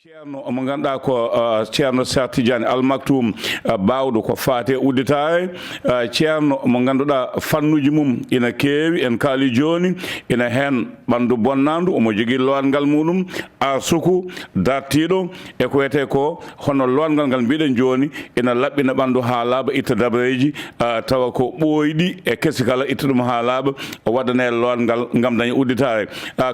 ceerno mo ganduɗa ko ceerno Cheikh Tidiane Al Maktoum bawɗo ko fate udditare ceerno mo ganduɗa fannuji mum ina keewi en kaali joni ina hen ɓandu bonnandu omo jogui lowangal muɗum arsuku dartiɗo e ko wiyete ko hono lowangal ngal mbiɗen joni ina laɓɓina ɓandu ha laaɓa itta dabreji tawa ko ɓooyɗi e kesi kala itta ɗum ha laaɓa o waɗane lowangal ngam daña udditare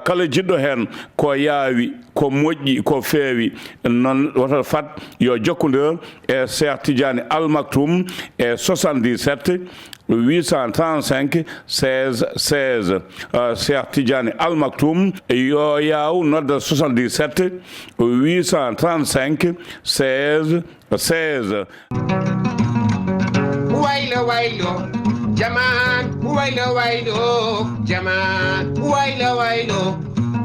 kala jiɗɗo hen ko yaawi ko moƴƴi ko feewi non woto fat yo jokkodir e Cheikh Tidiane Al Maktoum e 77 835 16 16 Cheikh Tidiane Al Maktoum yo yaw nodda 77 835 16 16 Waylo waylo Jamaanu waylo waylo Jamaanu waylo waylo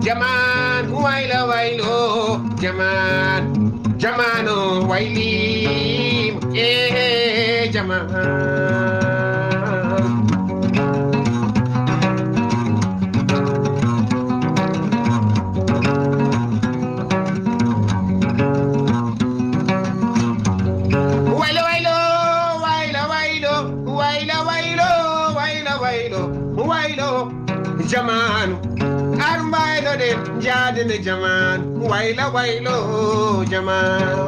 Jamaanu waylo waylo Jamaanu wayli Jamaanu Jamaanu armaylo de jaadene Jamaanu waylo waylo Jamaanu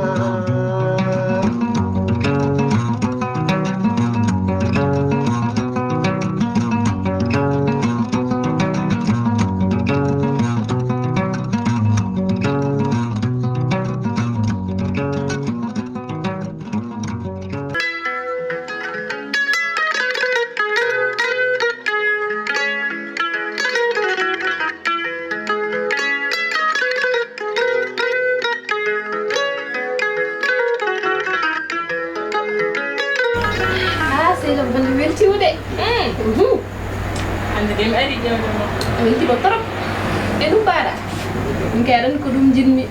Karen ko dum jinmi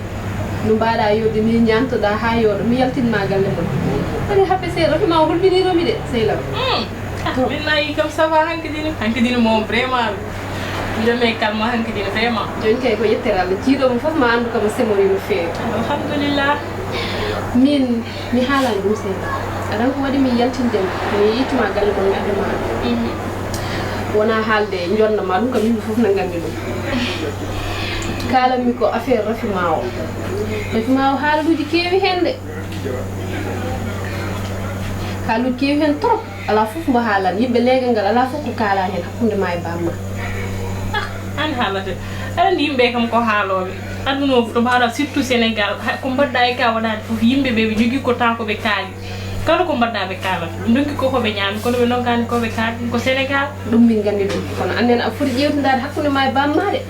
no mbaɗa yode ni ñantoɗa ha yoɗo mi yaltinma galle mon kadi haɓɓe seeɗa to ma holbiniromi de sehlam min nayi kam ça va hankkadine moom vraiment mbiɗome kalma hankkadine vraiment joni kay ko yettere Allah jiiɗomo foof ma andu kamo semori no feewi alhamdulillah min mi haalani ɗum seeɗa aɗan ko waɗi mi yaltindema mi yittuma galle mon mi adduma wona haalde jonnama ɗum kam yimɓe foof nangandi ɗum kalanmi ko affaire rafimawo haaluji keewi hen de haaluji keewi hen trop ala fof mbo haalani yimɓe leegal ngal ala fof ko kaala hen hakkude ma e bamma an haalate aɗa yimɓe kam ko haaloɓe aduna o to mbaɗa surtout Sénégal ko mbaɗɗa e ka waɗade foof yimɓeɓe ɓe jogui ko temps koɓe kaali kala ko mbaɗɗa ɓe kaalata ɓe donki kokoɓe ñaami kono ɓe donkani koɓe kaali ɗum ko Sénégal ɗum min gandi ɗum kono annen a foti ƴewtidade hakkude ma e bamma de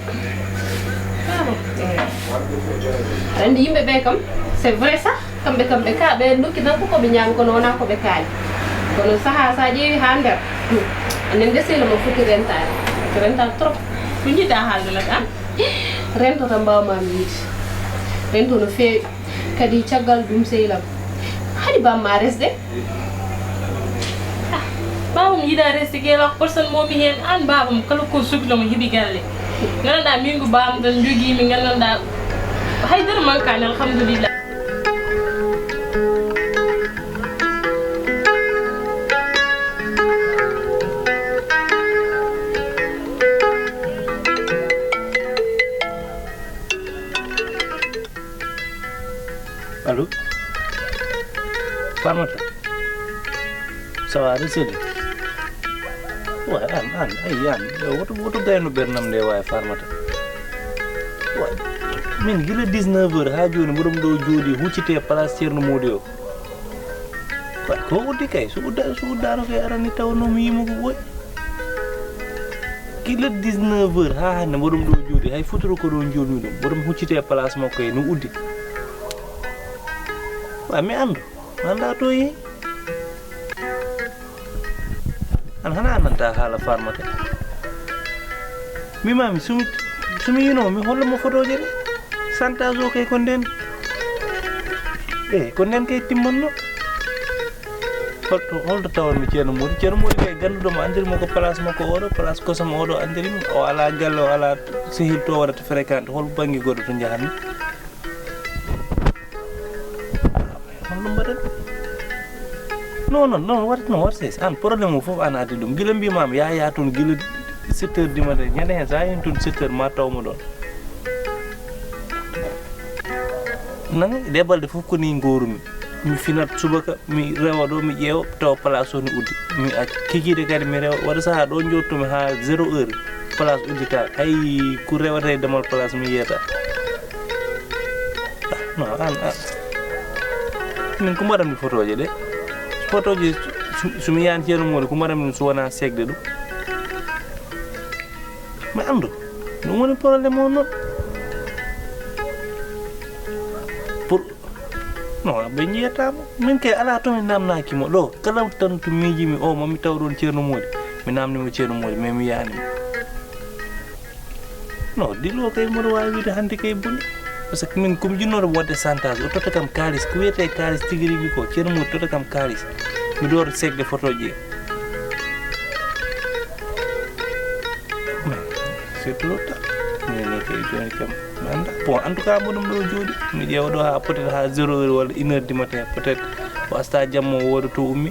andi yimɓe ɓe kam c'est vrai ça kamɓe ka ɓe dokki tan ko koɓe ñaami kono wona koɓe kaali kono saaha sa ƴeewi ha nder anen deselo mo foti rentade trop ko jiɗɗa haalde nag an rento tan mbawmami yiide rento no feewi kadi caggal ɗum sehlam haɗi bamma resde babam yiɗa resde gueɗa personne momi hen an babam kala ko sohlomo heeɓi galle gandanɗa min ko bam tan joguimi gandanɗa haydara mankani alhamdulillah Allô Farmata ça va resede wa an woto gayno bernam nde wawi Farmata wa min gila 19h ha joni mboɗom ɗo jooɗi huccite place ceerno Mody o wa ko uddi kay so uddano kay arani tawnomi yimo ko ɓoy gila 19h ha hande mboɗom ɗo jooɗi hay futuro ko ɗo jolmi ɗum mboɗom huccite place makko e no uddi wa mi andu anda to yi an hana ananta haala Farmata mi mami sumi yino mi hollamo photoje ɗe santage o kay ko nden ko nden kay timmanno holto tawanmi ceerno Mody kay ganduɗomo andirimo ko place makko oɗo place kosam oɗo andirimi o ala galle o ala sehil to waɗata fréquente hol banggue goɗɗo to jahanmi ɗum mbaɗen non wat ses an probléme o fof an addi ɗum gila mbimam ya toon gila 7 heures du matin ñande hen sa yen toon 7 heures ma tawmo ɗon nani ɗe balɗe fof ko ni gorumi mi finat subaka mi rewa ɗo mi ƴeewa tawa place o ne uddi mi kikiɗe kadi mi rewa waɗa saaha ɗo jottumi ha 0 heure place uddita hay ko rewata e demal place mi yiyata non an min ko mbaɗammi photo je ɗe photo ji somi yani ceerno moɗo ko mbaɗammi so wona segde ɗum mi andu ɗum woni probléme o noon pour non ɓe jiyatama min kay ala to mi namnakimo ɗo kala tan to miijimi o mami taw ɗon ceerno moɗi mi namnimo ceerno moɗi mais mi yanimo non dilo kay mboɗo wawi wiide hannde kay boni par ce que min komi jinnoɗo wadde chantage o totta kam kalis ko wiyete kalis tigui rigui ko ceerno moɗi totta kam kalis mi ɗoto segde photo ji mais c'est trop tard mini kay joni kam mi anda bon en tout cas mboɗum ɗo jooɗi mi ƴeewa ɗo ha peut être ha 0 heure walla 1 heure du matin peut être o asta jamma o woda to ummi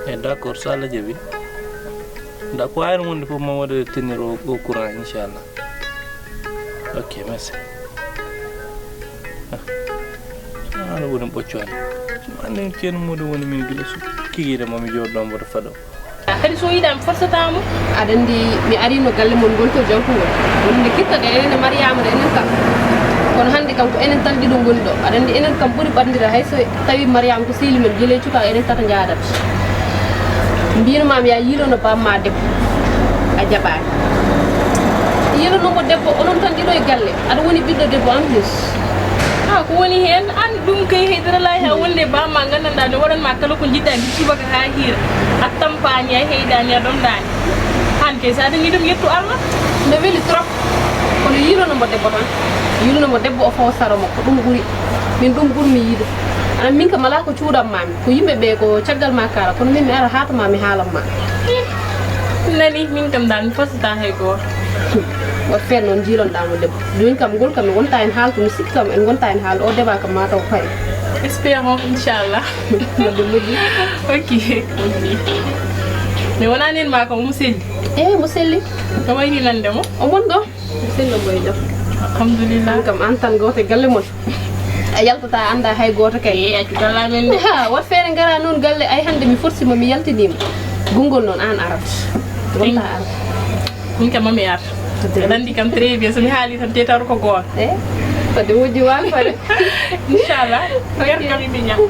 e d' accord so Allah jaaɓi da ko ayno wonde fof ma waɗa tenir au courant inchallah ok merci ala woni ɓoccone somi andi ceerno moɗo woni min guila so kikiɗe mami jooɗɗo mboɗo faɗo kadi so yiɗami forsatamo aɗa andi mi arino galle mon gonto jonkugol wonde kittaɗe enen mariama ɗe enen kam kono hannde kam ko enen tan ɗiɗo goni ɗo aɗa andi enen kam ɓuuri ɓandira hay so tawi mariama ko sehili men guila cuka enen tata jadata mbinomami ya yiilono bamma debbo a jaɓani yiilonomo debbo onon tan ɗiɗo e galle aɗa woni ɓiɗɗo debbo en plus ko woni hen an ɗum kay heydoralahi ha wonde bamma gandanɗa ne waɗanma kala ko jiɗɗa ndi subaka ha hiira a tampani a heydani a ɗomɗani han kay sa dañi ɗum yettu Allah ne weeli trop kono yiilonomo debbo tan yiilonomo debbo o fawa saro makko ɗum ɓuuri min ɗum ɓuurmi yiide ana min kam ala ko cuuɗammami ko yimɓeɓe ko caggal ma kala kono min mi ara hatama mi haalanma nani min kam dal mi fasata hay goto wat feere noon jiilonɗamo debbo joni kam ngol kam mi wonta hen haalto mi sikki kam en gonta hen haalde o débat kam mataw fayi espérons inchallah nodde moƴƴi ok mi wonani hen ma kam mo selli mo selli o wayni nandemo o mon ɗo mo selli boye jam alhamdulillah kam an tan goto e galle mon a yaltata anda hay goto kay accu gallamen de wat feere gara noon galle ay hande mi forcima mi yaltinima gongol noon an arat wonta arat min kam mami ar aɗa andi kam très bien somi haali tan te tawto ko goto fade moƴƴi wal fade inchallah yer kam yimɓe ñam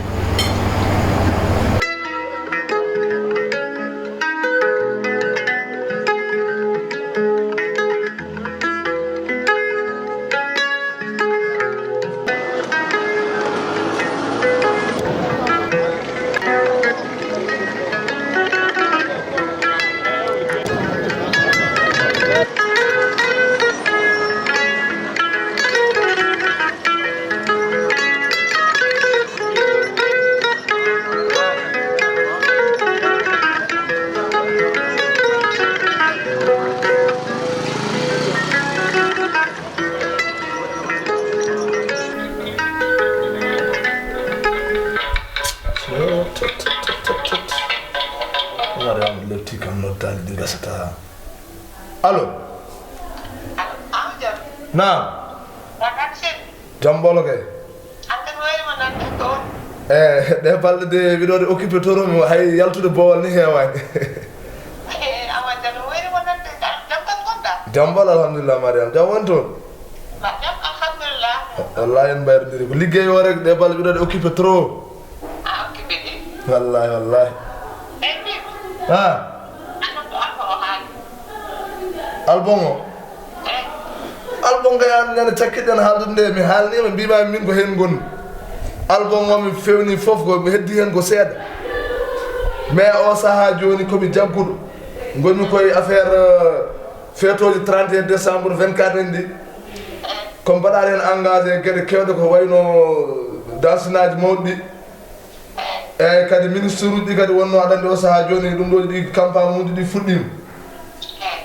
Allo. Naam. Jambolo kay. De balde de wiɗode occupé toro mi hay yaltude bowal ni heewani. Jambol alhamdulillah Mariam jam won toon. Alhamdulillah. Wallahi en mbayrodiri ko liggey o rek de balde wiɗode occupé trop. Occupé ni. Wallahi. Albongo albongo ya nana cakkiɗen haaldude mi haalnima mbimami min ko hen gonni albongo mi fewni foof ko mi heddi hen ko seeɗa mais o saaha joni komi jagguɗo gonmi koye affaire fetoji 31 décembre 24 en ɗi ko mbaɗaɗe hen engagé gueɗe kewɗe ko wayno dansinaji mawɗi eyyi kadi ministre uji ɗi kadi wonno aɗa andi o saaha joni ɗum ɗo ɗi campagne muji ɗi fuɗɗima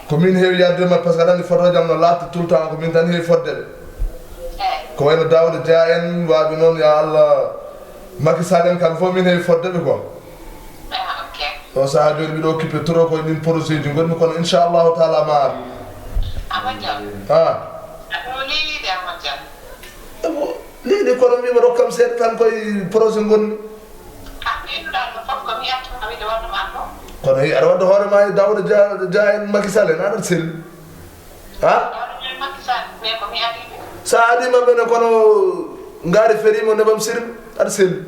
ko min heewi yaddema par ce que aɗa andi photo jam no latta tout le temps ko min tan heewi fodde ɓe ko wayno Daouda Dia en waaɓe noon ya Allah Macky Sall en kamɓe fof min heewi foddeɓe ko ok o sahaa joni mbiɗo occupé trop koye ɗin projet ji gonmi kono inchallahu taala ma ar Amadou aɗo leyɗide Amadou ebo leydi kono mbima rokkam seeɗa tan koye projet gonmi ɓeyduɗa ɗum fof ko mi attuma wiide wondema ɗo kono aɗa wadda hoorema e Daouda Dia en Macky Sall en aɗa selli Macky Sall mais ko mi adiɓe sa adima ɓene kono ngaari ferima nebam sirim aɗa selli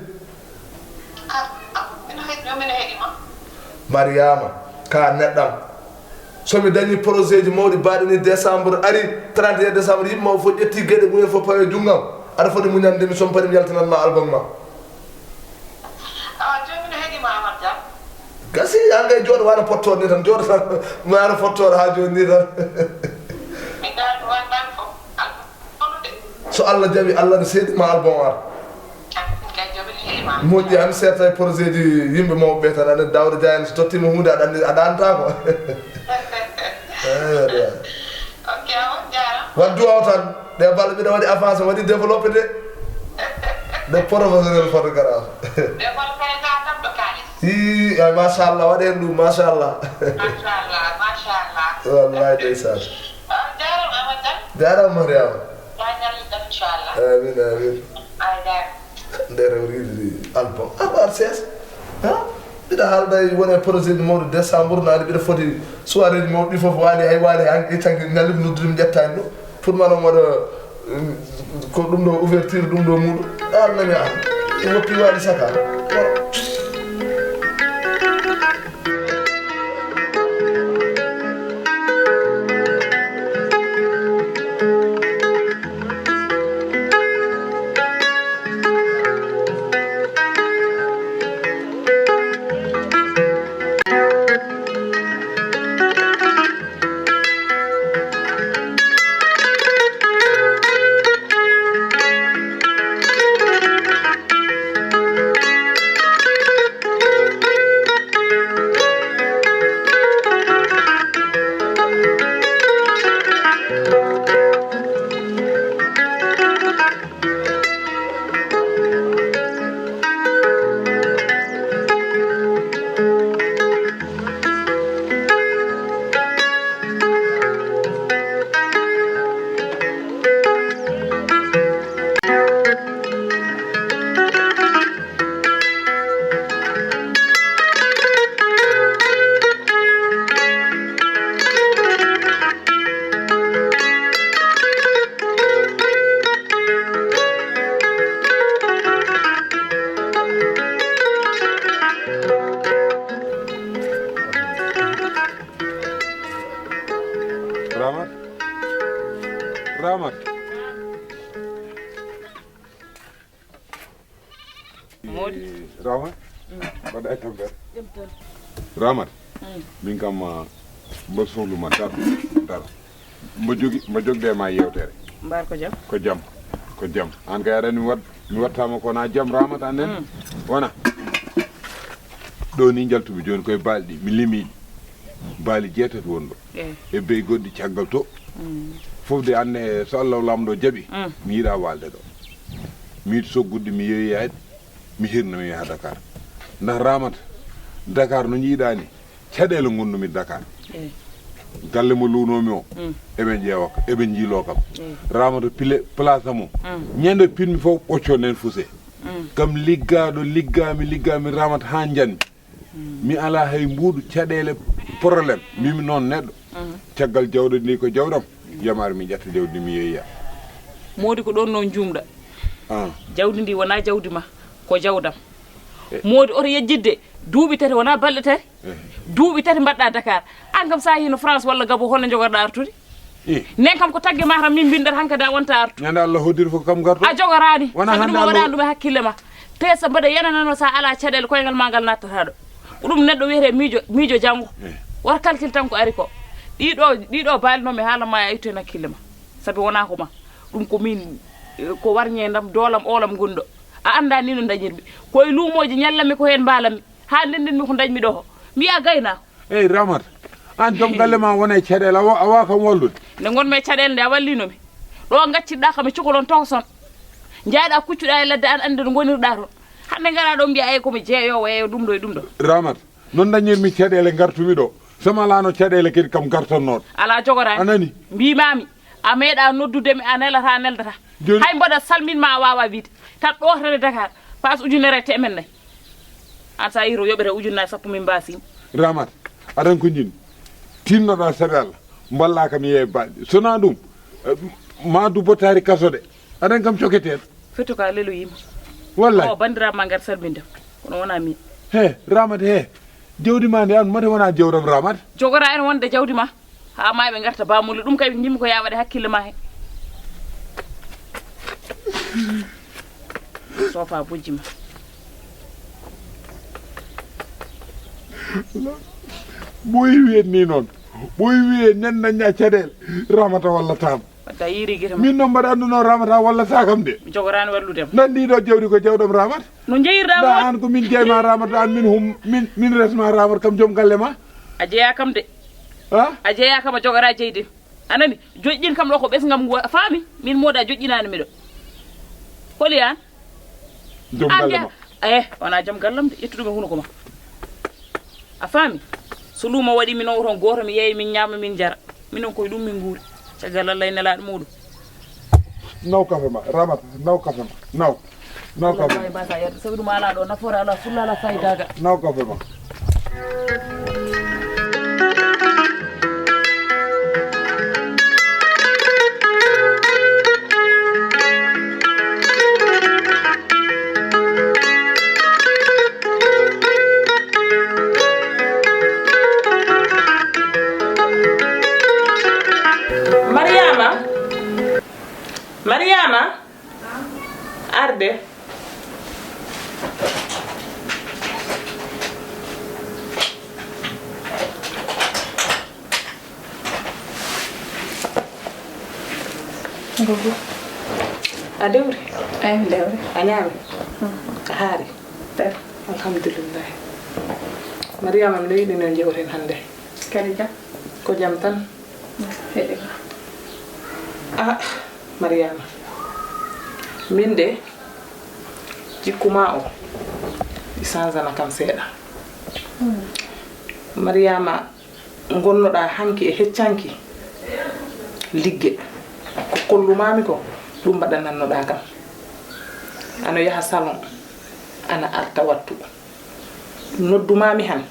mino heeɗima Mariama ka neɗɗam somi dañi projet ji mawɗi mbaɗini décembre ari 31 décembre yimɓe fof ƴetti gueɗe mumen fof pawe junggam aɗa foti muñandemi somi pari mi yaltinanma album ma joni mino heeɗima Amadou Dia gasi an gay jooɗo wana pottode ni tan jooɗo tan mi wana fottode ha joni ni tan mi ɗaɗo wanɗani fof de so Allah jaaɓi Allah ne seeɗima album ar kay joɓi heeɗima moƴƴi an serta e projet ji yimɓe mawɓe ɓe tan ane Daouda Dia en so tottima hunde aɗa andi aɗa anta ko ok on jarama wat duwaw tan ɗe balɗe mbiɗa waɗi avancé waɗi développé de professionnel photographe ɓe gol kay ga tan ɗo kalis hi ay machallah waɗen ɗum machallah machallah wallahi ndeysan jarama Amadou Dia jarama Mariama ñalliɗam inchallah amin amin ay dar nde rewriide album abar ses mbiɗa haalda wone projet ji mawɗo décembre naani mbiɗa foti soirée ji mawɗi ɗi fof waali hay waali hanki tanki ñallimi noddudimi ƴettani ɗo pour manon waɗa ko ɗum ɗo ouverture ɗum ɗo muɗum ɗalnami an ɗum woppi waali saka Ramat. Ramat. Pada ayam ber. Ramat. Min kam ba soxlu ma dara. Ma jog de ma yewtere. Mbar ko jam. Ko jam. An kay ara mi wattama ko na jam Ramat anen. Wana. Do ni jaltubi joni koy baldi mi limi bali jetat wondo. E bey goddi ciagal to. Fof de anne so Allah lamdo jabi mi yira walde do mi soggudde mi yeeyade mi hirna mi ha Dakar ndax Ramat Dakar no jiidani cadele gonnumi Dakar galle mo luunomi o ebe jeewa ebe jilo kam Ramat place mo nyande pinmi fof ɓocco nen fuse kam liggami Ramat ha janmi mi ala hay mbuudu cadele problème mimi non neddo caggal jawde ni ko jawdam jamar mi jetta jawdi mi yeeya modi ko don non jumda jawdi ndi wona jawdi ma ko jawdam modi oto yejjidde duubi tati wona balde tati duubi tati mbadda Dakar an kam sa hino France walla Gabo holno jogorda artude nen kam ko tagge ma tan min bindata hankada wonta artu nyanda Allah hodir fo kam garto a jogorani wona hande Allah wona dum hakkille ma tesa bada yananano sa ala cadel koyngal magal nattata do dum neddo wiete miijo jango war calcul tan ko ari ko ɗiɗo balno mi haala ma ayto na kilima sabi wona ko ma dum ko min ko warñedam dolam olam gondo a anda ni no dañirbi koy luumoji ñallami ko hen balami ha ndendinmi ko dañmi do mi ya gayna Ramat an jom galle ma wona cadel awa kam wallude ne gon me cadel nde a wallinomi do gacciɗa kam cukolon tawson jaaɗa kuccuɗa e ladde an ande ɗo gonirɗa toon hande gara ɗo mbiya ey komi jeeyowo e ɗum ɗo e ɗum ɗo Ramat non dañirmi caɗele gartumi ɗo sama lano caɗele kadi kam gartonnoɗo ala jogorani anani mbimami a meeɗa noddudemi a nelata neldata hay mboɗa salminma a wawa wiide tan ɗotere Dakar passe ujunere temen nayyi an sa yiro yoɓete ujunnaje sappo min mbasimi Ramat aɗan ko jini tinnoɗa saɗa Allah mballa kam yeeye balɗe sona ɗum madu botari kaso de aɗan kam coketeɗo fetto ka lelo yima wallahi o bandiraɓe gar salmindem kono wona min he Ramat he jawdi ma nde an mate wona jawdam Ramat jogora en wonde jawdi ma ha mayɓe garta bamulle ɗum kay jimmi ko yawaɗe hakkille ma he sofa bojji ma ɓoyi wiyen ni noon ɓoyi wiye nen dañña caɗele Ramata wallatama wadda yiri guite ma min noon mbaɗa anduno Ramata wallata kam de mi jogorani walludema nandiɗo jawdi ko jawɗam Ramata no jeeyirɗa da an ko min jeeyma Ramata an min resma Ramata kam joom galle ma a jeeya kam de ha a jeeya kam a jogora jeyde anani joƴƴin kam ɗo ko ɓesgam faami min mooɗa joƴƴinani miɗo holi an joom galle ma wona joom gallam de ƴettuɗumi huno ko ma a faami so luuma waɗi min o ton goto mi yeeyi min ñaama min jara minen koye ɗum min guuri caggal Allah e nelaɗo muɗum naw kafe ma Ramata naw kafe ma naw kafe ma basa yadde sabi ɗum ala ɗo nafoore ala fulla ala fayidaga naw kafe ma Mariama arde Gugu. a dewri Ay mi dewri. a ñaami a haari alhamdulillah Mariama mi yiɗi non jewten hannde Kadi jam. ko jam tan Heɗe. Mariama min de jikkuma o ɗi changana kam seeɗa Mariama gonnoɗa hanki e heccanki ligge ko kollumami ko ɗum mbaɗanannoɗa kam ano yaha salon ana arta wattu noddumami han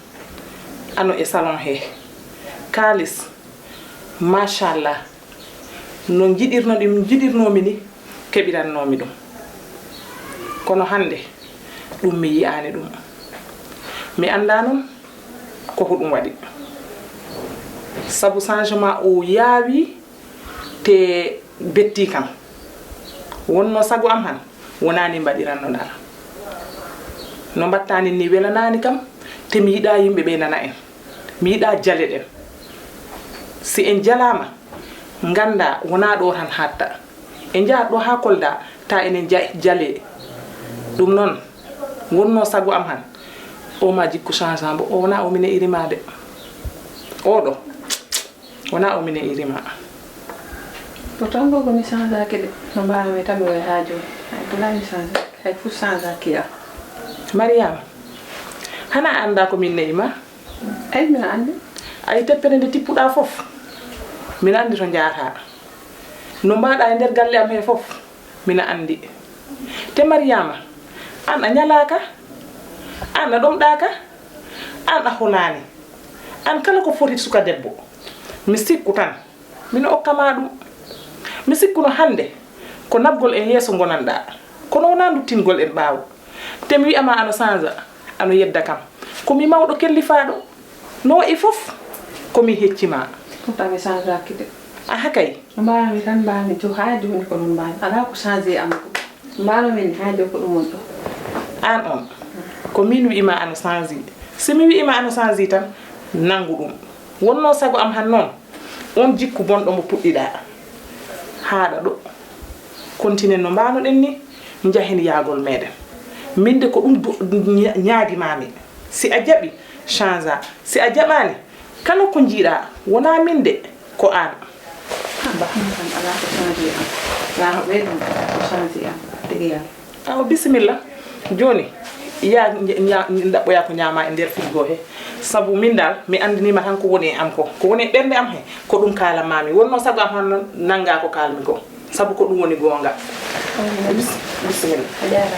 ano e salon he kalis machallah no jiɗirnomi ni keɓirannomi ɗum kono hande ɗum mi yiyani ɗum mi anda noon koko ɗum waɗi sabu changement o yaawi te betti kam wonno sago am han wonani mbaɗirannoɗa no mbattani ni welanani kam te mi yiɗa yimɓe ɓe nana en mi yiɗa jale ɗen si en jalama ganda wona ɗo tan hatta e jahat ɗo ha kolda ta enen jale ɗum noon wonno sago am han o ma jikku changement bo o wona o mine irima de oɗo wona o mine irima Pourtant gogo mi changeake de. No mbawami tan mi wayi ha joni. Hay bula mi change. Hay fu changeake ya. Mariama hana anda ko min neyima Ay mi andi. ay teppere nde tippuɗa fof mina andi to jaata no mbaɗa e nder galle am he fof mina andi te Mariama an a ñalaka an a ɗomɗaka an a holani an kala ko foti suka debbo mi sikku tan mina okkama ɗum mi sikku no hande ko nabgol en yeeso gonanɗa kono wona duttingol en ɓaawo te mi wiyama ano change ano yedda kam komi mawɗo kellifaɗo no wayi fof komi heccima Pourtant mi changeake de. aha kay No mbawami tan mbawmi jo ha joni ko non mbawmi. Ala ko change am ko. Mbawmi ha joni ko ɗum woni ɗo. an on ko min wi'ima ano change si mi wi'ima ano change tan nangu ɗum wonno sago am han noon on jikku bonɗo mo puɗɗiɗa haɗa ɗo continue no mbanoɗen ni jahen yaagol meɗen minde ko ɗum ñaadimami si a jaɓi change si a jaɓani kala ko jiiɗa wona minde ko an Ba tan ala ko change am. La ɓe ɗum ko change am. dëgg yàlla. aw bisimilla joni ya ɗaɓɓoya ko ñama e nder frigo he saabu min dal mi andinima tan ko woni am ko woni ɓerde am he ko ɗum kalanmami wonno saago am tan nangga ko kalmi ko saabu ko ɗum woni gonga bisimilla a jarama.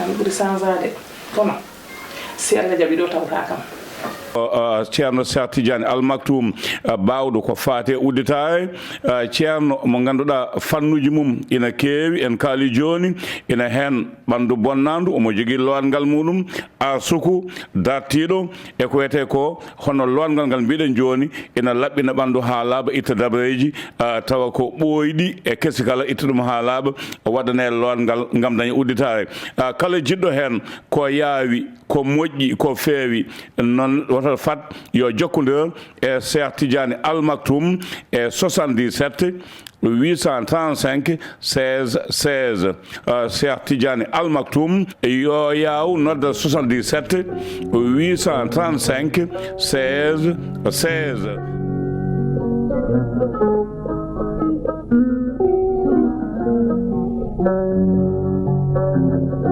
an ɓuuri changade kono si Allah jaɓi ɗo tawta kam ceerno Cheikh Tidiane Al Maktoum bawɗo ko fate udditare ceerno mo ganduɗa fannuji mum ina keewi en kaali joni ina hen ɓandu bonnandu omo jogui lowangal muɗum suku dartiɗo e ko wiyete ko hono lowangal ngal mbiɗen joni ina laɓɓina ɓandu ha laaɓa itta dabreji tawa ko ɓoyɗi e kesi kala itta ɗum ha laaɓa waɗane lowangal gam daña udditare kala jiɗɗo hen ko yaawi ko moƴƴi ko feewi noon woto fat yo jokkodir e Cheikh Tidiane Al Maktoum e 77 835 16 16 Cheikh Tidiane Al Maktoum yo yaw nodda 77 835 16 16 Thank you.